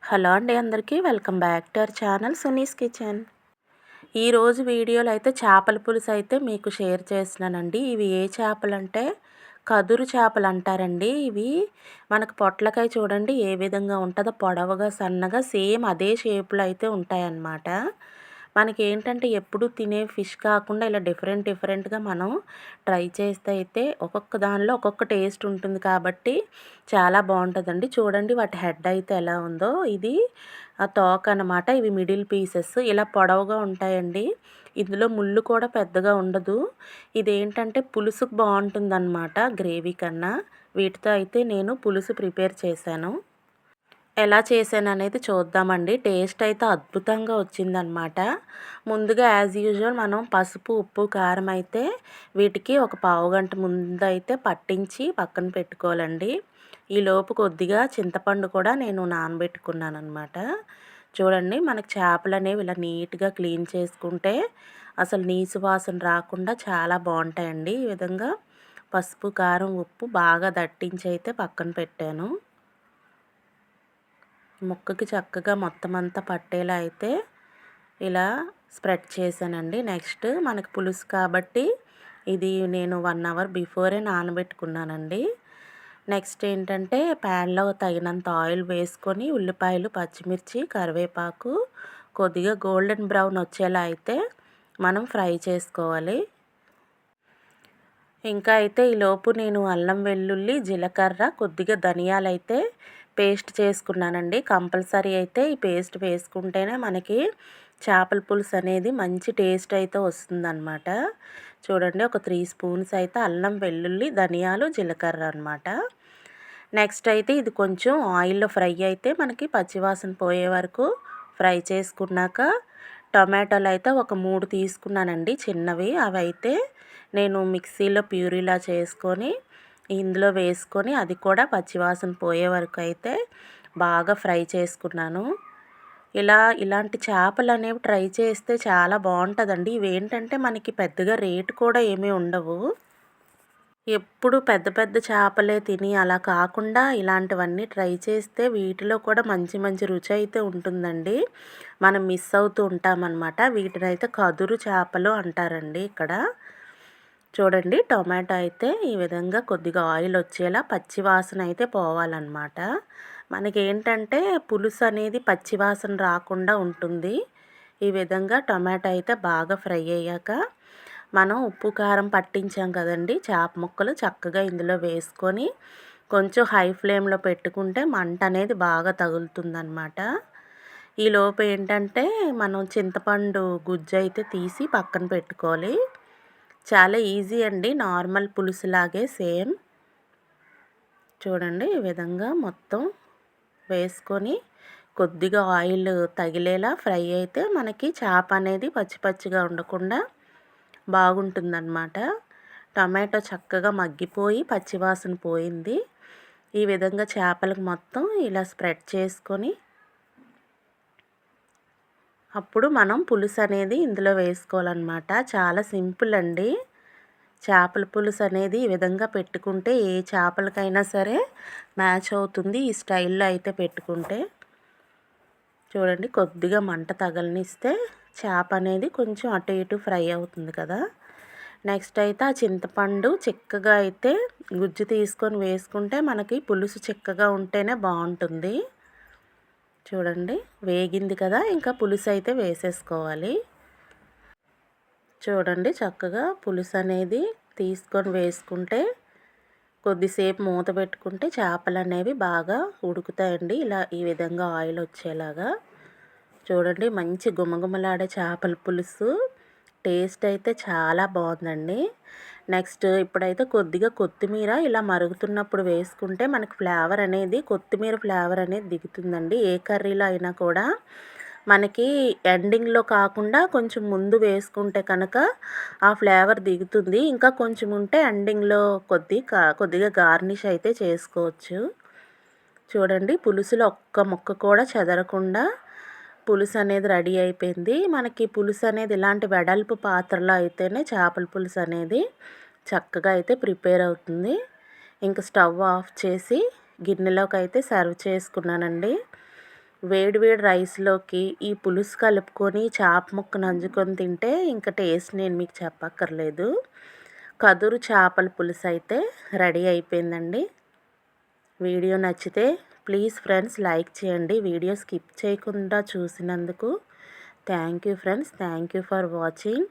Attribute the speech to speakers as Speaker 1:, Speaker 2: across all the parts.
Speaker 1: Hello అండి, అందరికీ welcome back to our channel Suni's kitchen. ఈరోజు వీడియోలో అయితే చేపల పులుసు అయితే మీకు షేర్ చేస్తున్నానండి. ఇవి ఏ చేపలంటే కదురు చేపలు అంటారండి. ఇవి మనకు పొట్లకాయ చూడండి ఏ విధంగా ఉంటుందో, పొడవుగా సన్నగా సేమ్ అదే షేప్లో అయితే ఉంటాయన్నమాట. మనకేంటంటే ఎప్పుడు తినే ఫిష్ కాకుండా ఇలా డిఫరెంట్‌గా మనం ట్రై చేస్తే అయితే ఒక్కొక్క దానిలో ఒక్కొక్క టేస్ట్ ఉంటుంది కాబట్టి చాలా బావుంటదండి. చూడండి వాటి హెడ్ అయితే ఎలా ఉందో. ఇది తోక అనమాట. ఇవి మిడిల్ పీసెస్ ఇలా పొడవుగా ఉంటాయండి. ఇందులో ముళ్ళు కూడా పెద్దగా ఉండదు. ఇదేంటంటే పులుసుకు బావుంటుందనమాట గ్రేవీ కన్నా. వీటితో అయితే నేను పులుసు ప్రిపేర్ చేశాను. ఎలా చేశాననేది చూద్దామండి. టేస్ట్ అయితే అద్భుతంగా వచ్చిందనమాట. ముందుగా యాజ్ యూజువల్ మనం పసుపు, ఉప్పు, కారం అయితే వీటికి ఒక పావుగంట ముందైతే పట్టించి పక్కన పెట్టుకోవాలండి. ఈలోపు కొద్దిగా చింతపండు కూడా నేను నానబెట్టుకున్నాననమాట. చూడండి మనకు చేపలనేవి ఇలా నీట్‌గా క్లీన్ చేసుకుంటే అసలు నీసు వాసన రాకుండా చాలా బావుంటాయండి. ఈ విధంగా పసుపు, కారం, ఉప్పు బాగా దట్టించి అయితే పక్కన పెట్టాను. ముక్కకి చక్కగా మొత్తం అంతా పట్టేలా అయితే ఇలా స్ప్రెడ్ చేశానండి. నెక్స్ట్ మనకి పులుసు కాబట్టి ఇది నేను 1 అవర్ బిఫోరే నానబెట్టుకున్నానండి. నెక్స్ట్ ఏంటంటే ప్యాన్లో తగినంత ఆయిల్ వేసుకొని ఉల్లిపాయలు, పచ్చిమిర్చి, కరివేపాకు కొద్దిగా గోల్డెన్ బ్రౌన్ వచ్చేలా అయితే మనం ఫ్రై చేసుకోవాలి. ఇంకా అయితే ఈలోపు నేను అల్లం వెల్లుల్లి, జీలకర్ర, కొద్దిగా ధనియాలైతే పేస్ట్ చేసుకున్నానండి. కంపల్సరీ అయితే ఈ పేస్ట్ వేసుకుంటేనే మనకి చేపల పులుసు అనేది మంచి టేస్ట్ అయితే వస్తుందన్నమాట. చూడండి ఒక 3 స్పూన్స్ అయితే అల్లం వెల్లుల్లి, ధనియాలు, జీలకర్ర అనమాట. నెక్స్ట్ అయితే ఇది కొంచెం ఆయిల్లో ఫ్రై అయితే మనకి పచ్చివాసన పోయే వరకు ఫ్రై చేసుకున్నాక టొమాటోలు అయితే ఒక 3 తీసుకున్నానండి చిన్నవి. అవి అయితే నేను మిక్సీలో ప్యూరీలా చేసుకొని ఇందులో వేసుకొని అది కూడా పచ్చివాసన పోయే వరకు అయితే బాగా ఫ్రై చేసుకున్నాను. ఇలాంటి చేపలు అనేవి ట్రై చేస్తే చాలా బాగుంటుందండి. ఇవేంటంటే మనకి పెద్దగా రేటు కూడా ఏమీ ఉండవు. ఎప్పుడు పెద్ద పెద్ద చేపలే తిని అలా కాకుండా ఇలాంటివన్నీ ట్రై చేస్తే వీటిలో కూడా మంచి మంచి రుచి అయితే ఉంటుందండి. మనం మిస్ అవుతూ ఉంటామన్నమాట. వీటినైతే కదురు చేపలు అంటారండి ఇక్కడ. చూడండి టొమాటో అయితే ఈ విధంగా కొద్దిగా ఆయిల్ వచ్చేలా పచ్చి వాసన అయితే పోవాలన్నమాట. మనకేంటంటే పులుసు అనేది పచ్చి వాసన రాకుండా ఉంటుంది. ఈ విధంగా టొమాటో అయితే బాగా ఫ్రై అయ్యాక మనం ఉప్పు, కారం పట్టించాం కదండి చేప ముక్కలు చక్కగా ఇందులో వేసుకొని కొంచెం హై ఫ్లేమ్లో పెట్టుకుంటే మంట అనేది బాగా తగులుతుందన్నమాట. ఈలోపు ఏంటంటే మనం చింతపండు గుజ్జు అయితే తీసి పక్కన పెట్టుకోవాలి. చాలా ఈజీ అండి, నార్మల్ పులుసులాగే సేమ్. చూడండి ఈ విధంగా మొత్తం వేసుకొని కొద్దిగా ఆయిల్ తగిలేలా ఫ్రై అయితే మనకి చేప అనేది పచ్చి పచ్చిగా ఉండకుండా బాగుంటుందన్నమాట. టమాటో చక్కగా మగ్గిపోయి పచ్చివాసన పోయింది. ఈ విధంగా చేపలకు మొత్తం ఇలా స్ప్రెడ్ చేసుకొని అప్పుడు మనం పులుసు అనేది ఇందులో వేసుకోవాలన్నమాట. చాలా సింపుల్ అండి. చేపల పులుసు అనేది ఈ విధంగా పెట్టుకుంటే ఏ చేపలకైనా సరే మ్యాచ్ అవుతుంది ఈ స్టైల్లో అయితే పెట్టుకుంటే. చూడండి కొద్దిగా మంట తగలనిస్తే చేప అనేది కొంచెం అటు ఇటు ఫ్రై అవుతుంది కదా. నెక్స్ట్ అయితే ఆ చింతపండు చిక్కగా అయితే గుజ్జు తీసుకొని వేసుకుంటే మనకి పులుసు చిక్కగా ఉంటేనే బాగుంటుంది. చూడండి వేగింది కదా, ఇంకా పులుసు అయితే వేసేసుకోవాలి. చూడండి చక్కగా పులుసు అనేది తీసుకొని వేసుకుంటే కొద్దిసేపు మూత పెట్టుకుంటే చేపలు అనేవి బాగా ఉడుకుతాయండి. ఈ విధంగా ఆయిల్ వచ్చేలాగా. చూడండి మంచి గుమగుమలాడే చేపల పులుసు టేస్ట్ అయితే చాలా బాగుందండి. నెక్స్ట్ ఇప్పుడైతే కొద్దిగా కొత్తిమీర ఇలా మరుగుతున్నప్పుడు వేసుకుంటే మనకి కొత్తిమీర ఫ్లేవర్ అనేది దిగుతుందండి. ఏ కర్రీలో అయినా కూడా మనకి ఎండింగ్లో కాకుండా కొంచెం ముందు వేసుకుంటే కనుక ఆ ఫ్లేవర్ దిగుతుంది. ఇంకా కొంచెం ఉంటే ఎండింగ్లో కొద్దిగా గార్నిష్ అయితే చేసుకోవచ్చు. చూడండి పులుసులో ఒక్క ముక్క కూడా చెదరకుండా పులుసు అనేది రెడీ అయిపోయింది. మనకి పులుసు అనేది ఇలాంటి వెడల్పు పాత్రలో అయితేనే చేపల పులుసు అనేది చక్కగా అయితే ప్రిపేర్ అవుతుంది. ఇంకా స్టవ్ ఆఫ్ చేసి గిన్నెలోకి అయితే సర్వ్ చేసుకున్నానండి. వేడి వేడి రైస్లోకి ఈ పులుసు కలుపుకొని చేప ముక్క నంజుకొని తింటే ఇంకా టేస్ట్ నేను మీకు చెప్పక్కర్లేదు. కదురు చేపల పులుసు అయితే రెడీ అయిపోయిందండి. వీడియో నచ్చితే ప్లీజ్ ఫ్రెండ్స్ లైక్ చేయండి. వీడియో స్కిప్ చేయకుండా చూసినందుకు thank you friends. Thank you for watching.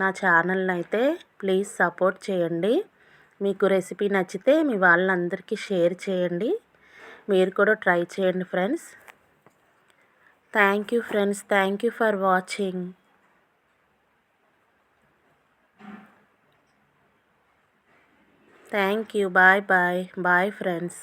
Speaker 1: నా ఛానల్ని అయితే ప్లీజ్ సపోర్ట్ చేయండి. మీకు రెసిపీ నచ్చితే మీ వాళ్ళందరికీ షేర్ చేయండి. మీరు కూడా ట్రై చేయండి friends. Thank you friends. Thank you for watching. Thank you. Bye bye. Bye friends.